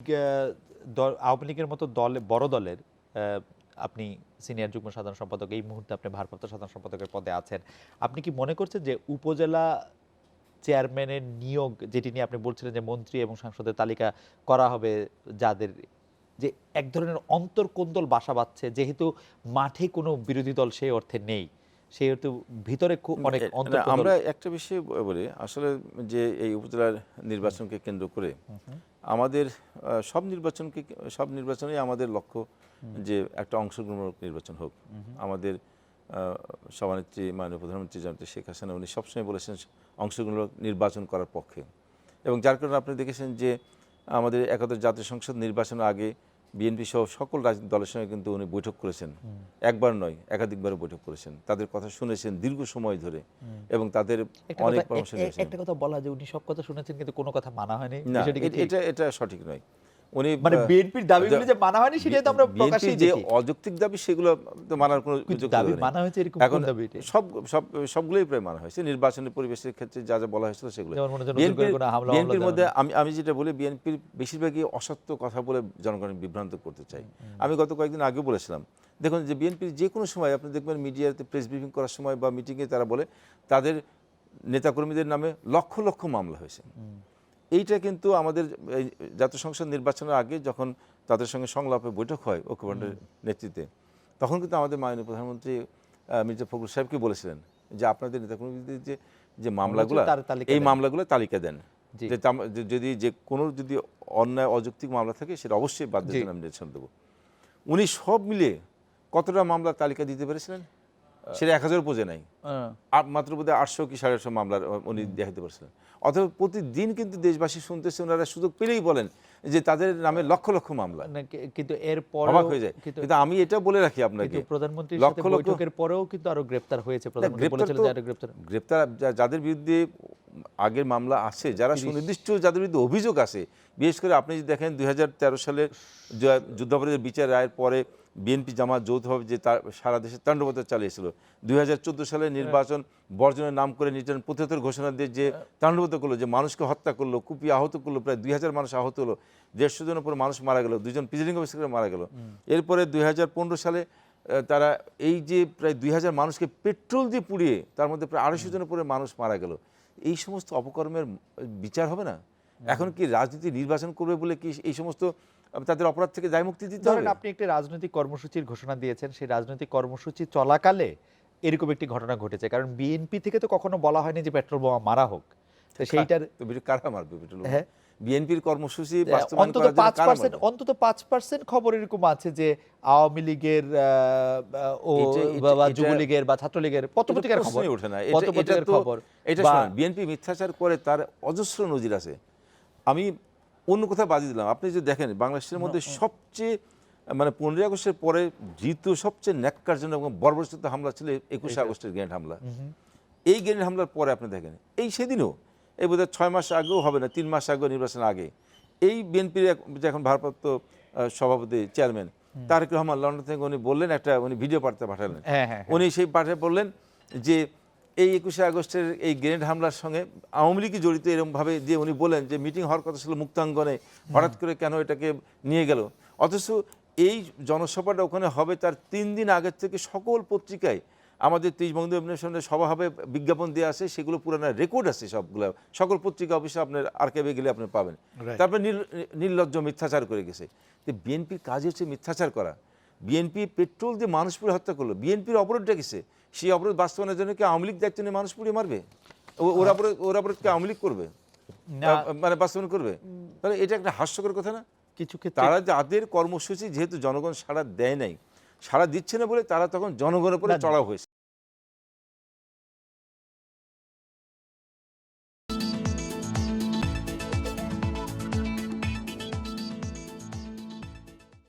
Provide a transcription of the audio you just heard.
আওয়ামী লীগের মতো বড় দলের আপনি সিনিয়র যুগ্ম সাধারণ সম্পাদক, এই মুহূর্তে আপনি ভারপ্রাপ্ত সাধারণ সম্পাদকের পদে আছেন। আপনি কি মনে করছেন যে উপজেলা চেয়ারম্যানের নিয়োগ, যেটি নিয়ে আপনি বলছিলেন যে মন্ত্রী এবং সাংসদের তালিকা করা হবে, যাদের যে এক ধরনের অন্তর্কোন্দল বাসা বাঁধছে, যেহেতু মাঠে কোনো বিরোধী দল সেই অর্থে নেই, সেহেতু ভিতরে অনেক অন্তর্কোন্দল। আমরা একটা বিষয় বলি, আসলে যে এই উপজেলার নির্বাচনকে কেন্দ্র করে আমাদের সব নির্বাচনেই আমাদের লক্ষ্য যে একটা অংশগ্রহণমূলক নির্বাচন হোক। আমাদের সভানেত্রী মাননীয় প্রধানমন্ত্রী জননেত্রী শেখ হাসিনা উনি সবসময় বলেছেন অংশগ্রহণমূলক নির্বাচন করার পক্ষে, এবং যার কারণে আপনি দেখেছেন যে আমাদের একাদশ জাতীয় সংসদ নির্বাচনের আগে বিএনপি সহ সকল রাজনৈতিক দলের সঙ্গে কিন্তু উনি বৈঠক করেছেন, একবার নয় একাধিকবার বৈঠক করেছেন, তাদের কথা শুনেছেন দীর্ঘ সময় ধরে, এবং তাদের অনেক পরামর্শ নিয়েছেন। একটা কথা বলা যে উনি সব কথা শুনেছেন কিন্তু কোনো কথা মানা হয়নি, না, এটা সঠিক নয়। উনি মানে বিএনপির দাবিগুলো যে মানা হয়নি সেটাই তো আমরা প্রকাশ্যেই যে দেখি। অযৌক্তিক দাবি সেগুলো তো মানার কোনো সুযোগ দাবি নেই। মানা হয়েছে এরকম কোন দাবি? সবগুলোই প্রায় মানা হয়েছে। নির্বাচনের পরিবেশের ক্ষেত্রে যা যা বলা হয়েছিল সেগুলো। যেমন মনে হচ্ছে নতুন করে কোনো হামলা বিএনপির মধ্যে আমি যেটা বলি, বিএনপির বেশিরভাগই অসত্য কথা বলে জনগণকে বিভ্রান্ত করতে চাই। আমি গত কয়েকদিন আগেও বলেছিলাম, দেখুন যে বিএনপির যে কোনো সময় আপনি দেখবেন মিডিয়াতে প্রেস ব্রিফিং করার সময় বা মিটিংয়ে তারা বলে তাদের নেতাকর্মীদের নামে লক্ষ লক্ষ মামলা হয়েছে। এইটা কিন্তু আমাদের জাতীয় সংসদ নির্বাচনের আগে যখন তাদের সঙ্গে সংলাপে বৈঠক হয় ঐক্যফ্রন্টের নেতৃত্বে, তখন কিন্তু আমাদের মাননীয় প্রধানমন্ত্রী মির্জা ফখরুল সাহেবকে বলেছিলেন যে আপনাদের নেতাকর্মীদের যে মামলাগুলো, এই মামলাগুলো তালিকা দেন, যে কোনো যদি অন্যায় অযৌক্তিক মামলা থাকে সেটা অবশ্যই বাধ্যতামূলক আমি নির্দেশন দেবো। উনি সব মিলে কতটা মামলার তালিকা দিতে পেরেছিলেন? সেটা 1000 উপজে নাই, মাত্র বোধহয় 800 কি 850 মামলার উনি দেখাতে পারছিলেন। অথবা প্রতিদিন কিন্তু দেশবাসী শুনতেছে, ওনারা সুযোগ পেলেই বলেন যে তাদের নামে লক্ষ লক্ষ মামলা, কিন্তু এরপর অবাক হয়ে যায়। কিন্তু আমি এটা বলে রাখি আপনাকে, প্রধানমন্ত্রীর সাথে বৈঠকের পরেও কিন্তু আরো গ্রেফতার হয়েছে। প্রধানমন্ত্রী বলেছিলেন যে আরো গ্রেফতার যাদের বিরুদ্ধে আগের মামলা আছে, যারা সুনির্দিষ্ট যাদের বিরুদ্ধে অভিযোগ আছে, বিশেষ করে আপনি যদি দেখেন 2013 সালের যুদ্ধাপরাধের বিচার রায়ের পরে বিএনপি জামাত যৌথভাবে যে সারা দেশে তাণ্ডবতা চালিয়েছিল, 2014 সালে নির্বাচন বর্জনের নাম করে নির্বাচন প্রতিহতের ঘোষণা দিয়ে যে তাণ্ডবতা করলো, যে মানুষকে হত্যা করলো, কুপিয়ে আহত করলো, প্রায় 2000 মানুষ আহত হলো, 150 জনের উপর মানুষ মারা গেল, 2 জন প্রিজাইডিং অফিসার মারা গেল। এরপরে 2015 সালে তারা এই যে প্রায় 2000 মানুষকে পেট্রোল দিয়ে পুড়িয়ে তার মধ্যে প্রায় 250 জনের উপরে মানুষ মারা গেল। এই সমস্ত অপকর্মের বিচার হবে না? এখন কি রাজনীতি নির্বাচন করবে বলে কি এই সমস্ত তাদের অপরাধ থেকে দায়মুক্তি দিতে হবে? আপনি একটি রাজনৈতিক কর্মসূচির ঘোষণা দিয়েছেন, সেই রাজনৈতিক কর্মসূচি চলাকালে এরকম একটি ঘটনা ঘটেছে, কারণ বিএনপি থেকে তো কখনো বলা হয়নি যে পেট্রোল বোমা মারা হোক। তো সেইটার কারা মারবে পেট্রোল বোমা? বিএনপির কর্মসূচি বাস্তবায়ন করার জন্য অন্তত 5% খবর এরকম আছে যে আওয়ামী লীগের বা যুবলীগের বা ছাত্রলীগের পত্রপত্রিকার খবর ওঠে না। এটা বিএনপি মিথ্যাচার করে তার অজস্র নজির আছে। আমি অন্য কথা বাজিয়ে দিলাম, আপনি যদি দেখেন বাংলাদেশের মধ্যে সবচেয়ে মানে 15 আগস্টের পরে দ্বিতীয় সবচেয়ে ন্যাক্কারজনক এবং বর্বরচিত হামলা ছিল 21 আগস্টের গ্রেনেড হামলা। এই গ্রেনেড হামলার পরে আপনি দেখেন এই সেদিনও, এই বোধহয় 6 মাস আগেও হবে না, 3 মাস আগেও, নির্বাচনের আগে, এই বিএনপির এখন ভারপ্রাপ্ত সভাপতি চেয়ারম্যান তারেক রহমান লন্ডন থেকে উনি বললেন, উনি ভিডিও বার্তা পাঠালেন, উনি সেই পাঠায় বললেন যে এই 21 আগস্টের এই গ্রেনেড হামলার সঙ্গে আওয়ামী লীগই জড়িত, এরকমভাবে যে উনি বলেন যে মিটিং হওয়ার কথা ছিল মুক্তাঙ্গনে, হঠাৎ করে কেন এটাকে নিয়ে গেল। অথচ এই জনসভাটা ওখানে হবে তার 3 দিন আগের থেকে সকল পত্রিকায় আমাদের 30 বঙ্গবন্ধু অভিনন্দনের সভা হবে বিজ্ঞাপন দেওয়া আছে, সেগুলো পুরানো রেকর্ড আছে সবগুলো, সকল পত্রিকা অফিসে আপনার আর্কাইভে গেলে আপনি পাবেন। তারপরে নির্লজ্জ মিথ্যাচার করে গেছে। তো বিএনপির কাজ হচ্ছে মিথ্যাচার করা। বিএনপি পেট্রোল দিয়ে মানুষ পুড়ে হত্যা করলো, বিএনপির অবরোধটা গেছে, সেই অবরোধ বাস্তবায়নের জন্য কি আওয়ামী লীগ দায়িত্ব নিয়ে মানুষ পুড়িয়ে মারবে? ওরা অবরোধ কি আওয়ামী লীগ করবে, মানে বাস্তবায়ন করবে? তাহলে এটা একটা হাস্যকর কথা না? কিছু তারা যাদের কর্মসূচি যেহেতু জনগণ সাড়া দেয় নাই, সাড়া দিচ্ছে না বলে তারা তখন জনগণের উপরে চড়াও হয়েছে।